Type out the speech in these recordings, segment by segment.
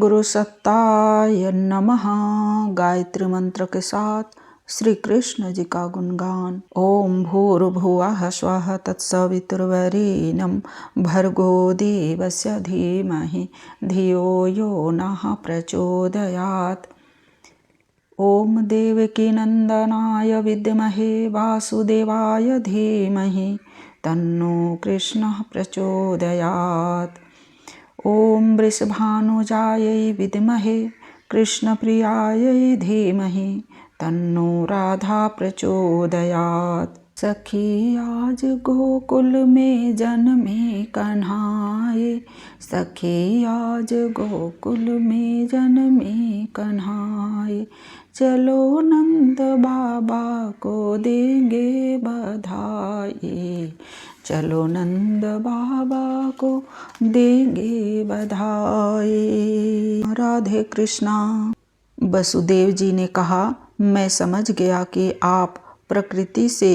गुरु सत्ताय नमः। गायत्री मंत्र के साथ श्री कृष्ण जी का गुणगान। ओम भूर्भुवः स्वः तत्सवितुर्वरेण्यं भर्गो देवस्य धीमहि धियो यो नः प्रचोदयात्। ओम देवकी नंदनाय विद्महे वासुदेवाय धीमहि तन्नो कृष्णः प्रचोदयात्। ओम वृषभानुजायै विद्महे कृष्णप्रियायै धीमहि तन्नो राधा प्रचोदयात्। सखी आज गोकुल में जन्मे कन्हाए, सखी आज गोकुल में जन्मे कन्हाए, चलो नंद बाबा को देंगे बधाई, चलो नंद बाबा को देंगे बधाई। राधे कृष्णा। वसुदेव जी ने कहा, मैं समझ गया कि आप प्रकृति से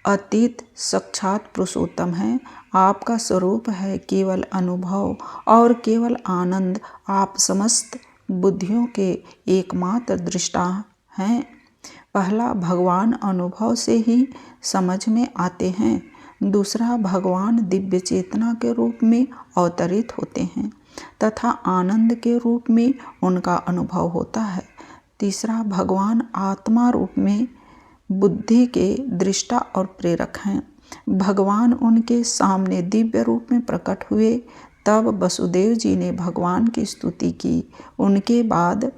अतीत साक्षात पुरुषोत्तम हैं। आपका स्वरूप है केवल अनुभव और केवल आनंद। आप समस्त बुद्धियों के एकमात्र दृष्टा हैं। पहला, भगवान अनुभव से ही समझ में आते हैं। दूसरा, भगवान दिव्य चेतना के रूप में अवतरित होते हैं तथा आनंद के रूप में उनका अनुभव होता है। तीसरा, भगवान आत्मा रूप में बुद्धि के दृष्टा और प्रेरक हैं। भगवान उनके सामने दिव्य रूप में प्रकट हुए, तब वसुदेव जी ने भगवान की स्तुति की। उनके बाद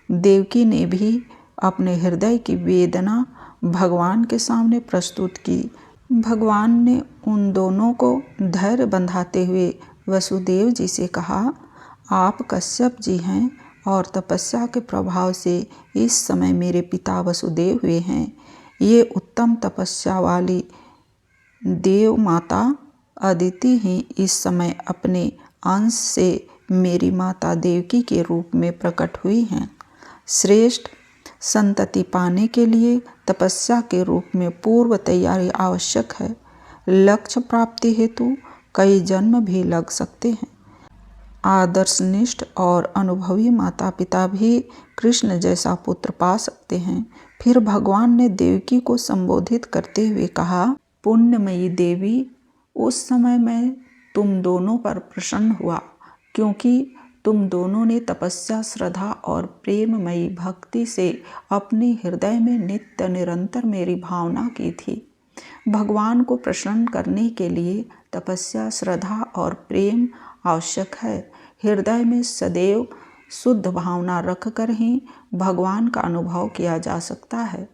देवकी ने भी अपने हृदय की वेदना भगवान के सामने प्रस्तुत की। भगवान ने उन दोनों को धैर्य बंधाते हुए वसुदेव जी से कहा, आप कश्यप जी हैं और तपस्या के प्रभाव से इस समय मेरे पिता वसुदेव हुए हैं। ये उत्तम तपस्या वाली देव माता अदिति ही इस समय अपने अंश से मेरी माता देवकी के रूप में प्रकट हुई हैं। श्रेष्ठ संतति पाने के लिए तपस्या के रूप में पूर्व तैयारी आवश्यक है। लक्ष्य प्राप्ति हेतु कई जन्म भी लग सकते हैं। आदर्शनिष्ठ और अनुभवी माता पिता भी कृष्ण जैसा पुत्र पा सकते हैं। फिर भगवान ने देवकी को संबोधित करते हुए कहा, पुण्यमयी देवी, उस समय मैं तुम दोनों पर प्रसन्न हुआ, क्योंकि तुम दोनों ने तपस्या, श्रद्धा और प्रेममयी भक्ति से अपने हृदय में नित्य निरंतर मेरी भावना की थी। भगवान को प्रसन्न करने के लिए तपस्या, श्रद्धा और प्रेम आवश्यक है। हृदय में सदैव शुद्ध भावना रखकर ही भगवान का अनुभव किया जा सकता है।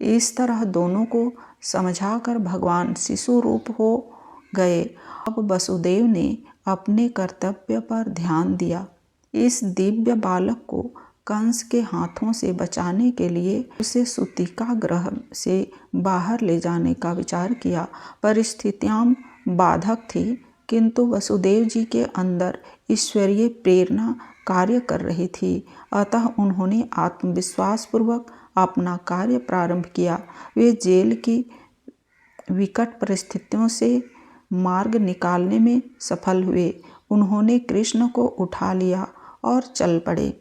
इस तरह दोनों को समझाकर भगवान शिशु रूप हो गए। अब वसुदेव ने अपने कर्तव्य पर ध्यान दिया। इस दिव्य बालक को कंस के हाथों से बचाने के लिए उसे सूतिका गृह से बाहर ले जाने का विचार किया। परिस्थितियां बाधक थी, किंतु वसुदेव जी के अंदर ईश्वरीय प्रेरणा कार्य कर रही थी। अतः उन्होंने आत्मविश्वास पूर्वक अपना कार्य प्रारंभ किया। वे जेल की विकट परिस्थितियों से मार्ग निकालने में सफल हुए। उन्होंने कृष्ण को उठा लिया और चल पड़े।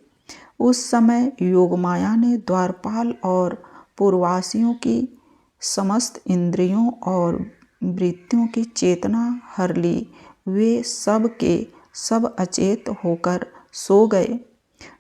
उस समय योगमाया ने द्वारपाल और पूर्ववासियों की समस्त इंद्रियों और वृत्तियों की चेतना हर ली। वे सब के सब अचेत होकर सो गए।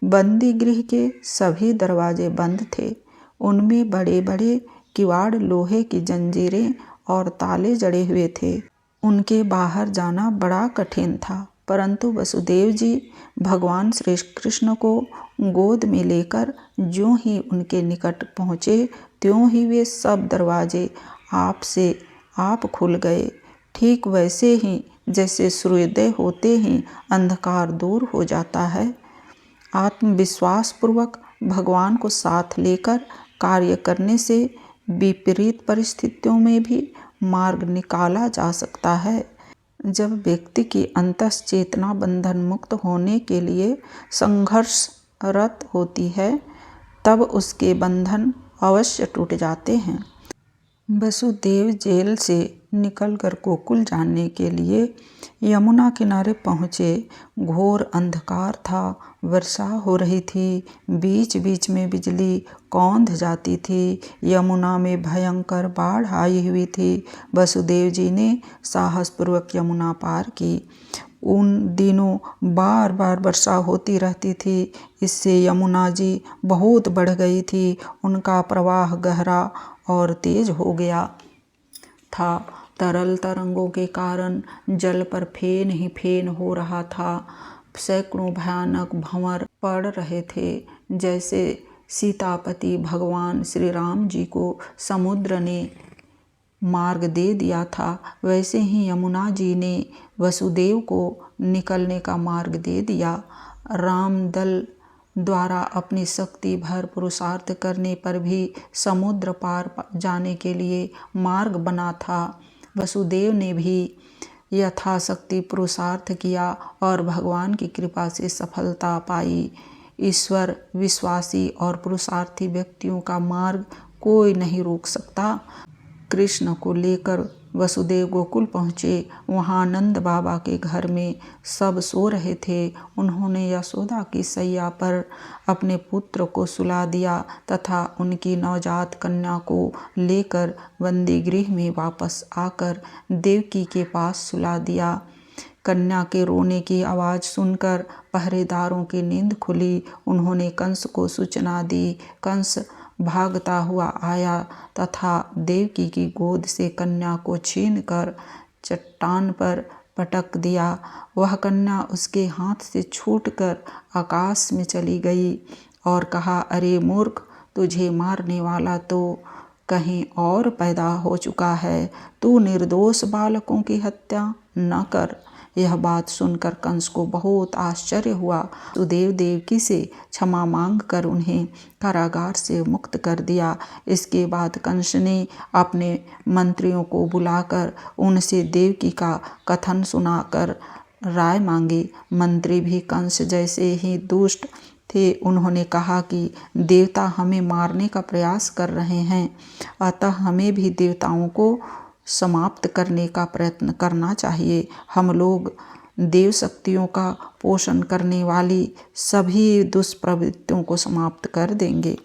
बंदी गृह के सभी दरवाजे बंद थे। उनमें बड़े बड़े किवाड़, लोहे की जंजीरें और ताले जड़े हुए थे। उनके बाहर जाना बड़ा कठिन था, परंतु वसुदेव जी भगवान श्री कृष्ण को गोद में लेकर ज्यों ही उनके निकट पहुँचे, त्यों ही वे सब दरवाजे आप से आप खुल गए। ठीक वैसे ही जैसे सूर्योदय होते ही अंधकार दूर हो जाता है। आत्मविश्वास पूर्वक भगवान को साथ लेकर कार्य करने से विपरीत परिस्थितियों में भी मार्ग निकाला जा सकता है। जब व्यक्ति की अंतस चेतना बंधन मुक्त होने के लिए संघर्षरत होती है, तब उसके बंधन अवश्य टूट जाते हैं। वसुदेव जेल से निकलकर गोकुल जाने के लिए यमुना किनारे पहुँचे। घोर अंधकार था, वर्षा हो रही थी, बीच बीच में बिजली कौंध जाती थी। यमुना में भयंकर बाढ़ आई हुई थी। वसुदेव जी ने साहसपूर्वक यमुना पार की। उन दिनों बार बार वर्षा होती रहती थी, इससे यमुना जी बहुत बढ़ गई थी। उनका प्रवाह गहरा और तेज हो गया था। तरल तरंगों के कारण जल पर फेन ही फेन हो रहा था। सैकड़ों भयानक भंवर पड़ रहे थे। जैसे सीतापति भगवान श्री राम जी को समुद्र ने मार्ग दे दिया था, वैसे ही यमुना जी ने वसुदेव को निकलने का मार्ग दे दिया। रामदल द्वारा अपनी शक्ति भर पुरुषार्थ करने पर भी समुद्र पार जाने के लिए मार्ग बना था। वसुदेव ने भी यथाशक्ति पुरुषार्थ किया और भगवान की कृपा से सफलता पाई। ईश्वर विश्वासी और पुरुषार्थी व्यक्तियों का मार्ग कोई नहीं रोक सकता। कृष्ण को लेकर वसुदेव गोकुल पहुँचे। वहाँ नंद बाबा के घर में सब सो रहे थे। उन्होंने यशोदा की सैया पर अपने पुत्र को सुला दिया तथा उनकी नवजात कन्या को लेकर बंदी गृह में वापस आकर देवकी के पास सुला दिया। कन्या के रोने की आवाज़ सुनकर पहरेदारों की नींद खुली। उन्होंने कंस को सूचना दी। कंस भागता हुआ आया तथा देवकी की गोद से कन्या को छीनकर चट्टान पर पटक दिया। वह कन्या उसके हाथ से छूटकर आकाश में चली गई और कहा, अरे मूर्ख, तुझे मारने वाला तो कहीं और पैदा हो चुका है। तू निर्दोष बालकों की हत्या न कर। यह बात सुनकर कंस को बहुत आश्चर्य हुआ। वसुदेव देवकी से क्षमा मांगकर उन्हें कारागार से मुक्त कर दिया। इसके बाद कंस ने अपने मंत्रियों को बुलाकर उनसे देवकी का कथन सुनाकर राय मांगी। मंत्री भी कंस जैसे ही दुष्ट थे। उन्होंने कहा कि देवता हमें मारने का प्रयास कर रहे हैं, अतः हमें भी देवताओं को समाप्त करने का प्रयत्न करना चाहिए। हम लोग देव शक्तियों का पोषण करने वाली सभी दुष्प्रवृत्तियों को समाप्त कर देंगे।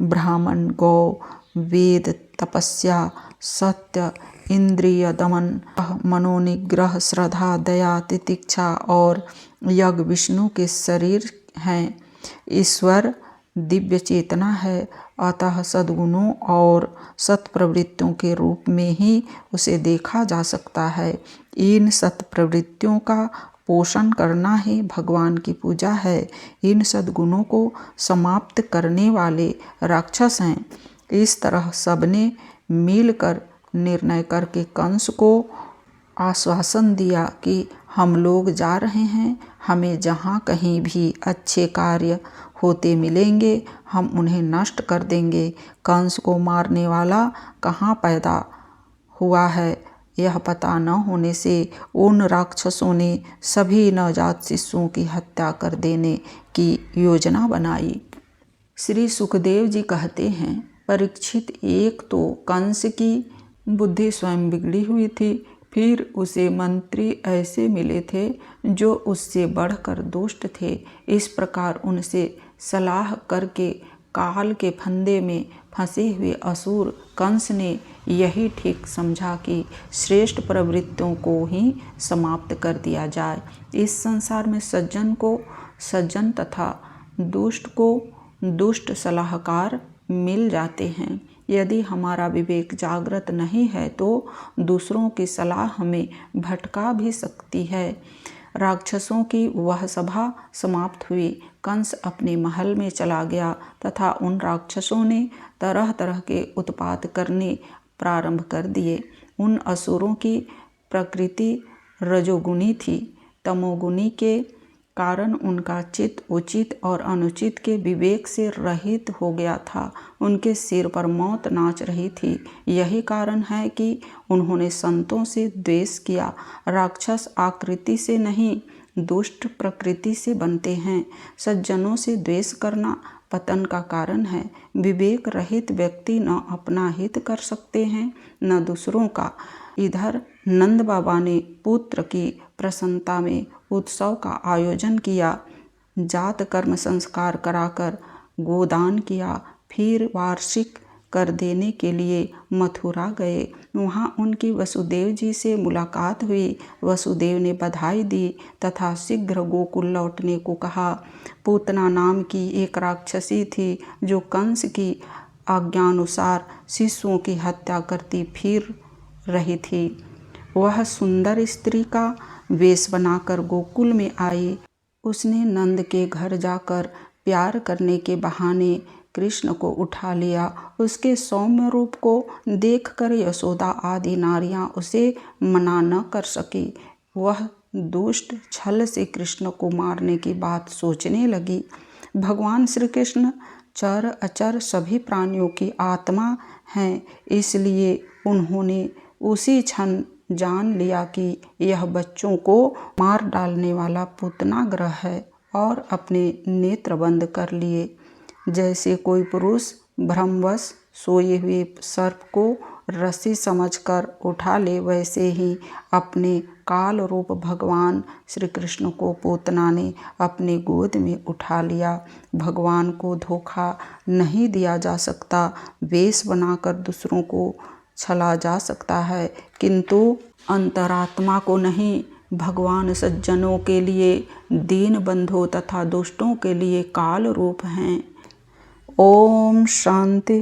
ब्राह्मण, गौ, वेद, तपस्या, सत्य, इंद्रिय दमन, मनोनिग्रह, श्रद्धा, दया, तितिक्षा और यज्ञ विष्णु के शरीर हैं। ईश्वर दिव्य चेतना है, अतः सद्गुणों और सत्प्रवृत्तियों के रूप में ही उसे देखा जा सकता है। इन सत्प्रवृत्तियों का पोषण करना ही भगवान की पूजा है। इन सद्गुणों को समाप्त करने वाले राक्षस हैं। इस तरह सबने मिलकर निर्णय करके कंस को आश्वासन दिया कि हम लोग जा रहे हैं, हमें जहाँ कहीं भी अच्छे कार्य होते मिलेंगे हम उन्हें नष्ट कर देंगे। कंस को मारने वाला कहाँ पैदा हुआ है, यह पता न होने से उन राक्षसों ने सभी नवजात शिशुओं की हत्या कर देने की योजना बनाई। श्री सुखदेव जी कहते हैं, परीक्षित, एक तो कंस की बुद्धि स्वयं बिगड़ी हुई थी, फिर उसे मंत्री ऐसे मिले थे जो उससे बढ़कर दुष्ट थे। इस प्रकार उनसे सलाह करके काल के फंदे में फंसे हुए असुर कंस ने यही ठीक समझा कि श्रेष्ठ प्रवृत्तियों को ही समाप्त कर दिया जाए। इस संसार में सज्जन को सज्जन तथा दुष्ट को दुष्ट सलाहकार मिल जाते हैं। यदि हमारा विवेक जागृत नहीं है तो दूसरों की सलाह हमें भटका भी सकती है। राक्षसों की वह सभा समाप्त हुई। कंस अपने महल में चला गया तथा उन राक्षसों ने तरह तरह के उत्पात करने प्रारंभ कर दिए। उन असुरों की प्रकृति रजोगुणी थी। तमोगुणी के कारण उनका चित्त उचित और अनुचित के विवेक से रहित हो गया था। उनके सिर पर मौत नाच रही थी। यही कारण है कि उन्होंने संतों से द्वेष किया। राक्षस आकृति से नहीं, दुष्ट प्रकृति से बनते हैं। सज्जनों से द्वेष करना पतन का कारण है। विवेक रहित व्यक्ति न अपना हित कर सकते हैं न दूसरों का। इधर नंद बाबा ने पुत्र की प्रसन्नता में उत्सव का आयोजन किया, जात कर्म संस्कार कराकर गोदान किया, फिर वार्षिक कर देने के लिए मथुरा गए। वहाँ उनकी वसुदेव जी से मुलाकात हुई। वसुदेव ने बधाई दी तथा शीघ्र गोकुल लौटने को कहा। पूतना नाम की एक राक्षसी थी जो कंस की आज्ञानुसार शिशुओं की हत्या करती फिर रही थी। वह सुंदर स्त्री का वेश बनाकर गोकुल में आई। उसने नंद के घर जाकर प्यार करने के बहाने कृष्ण को उठा लिया। उसके सौम्य रूप को देखकर यशोदा आदि नारियां उसे मना न कर सकी। वह दुष्ट छल से कृष्ण को मारने की बात सोचने लगी। भगवान श्री कृष्ण चर अचर सभी प्राणियों की आत्मा हैं, इसलिए उन्होंने उसी क्षण जान लिया कि यह बच्चों को मार डालने वाला पूतना ग्रह है और अपने नेत्र बंद कर लिए। जैसे कोई पुरुष भ्रमवश सोए हुए सर्प को रस्सी समझकर उठा ले, वैसे ही अपने काल रूप भगवान श्री कृष्ण को पूतना ने अपने गोद में उठा लिया। भगवान को धोखा नहीं दिया जा सकता। वेश बनाकर दूसरों को छला जा सकता है, किंतु अंतरात्मा को नहीं। भगवान सज्जनों के लिए दीन बंधुओं तथा दुष्टों के लिए काल रूप हैं। ओम शांति।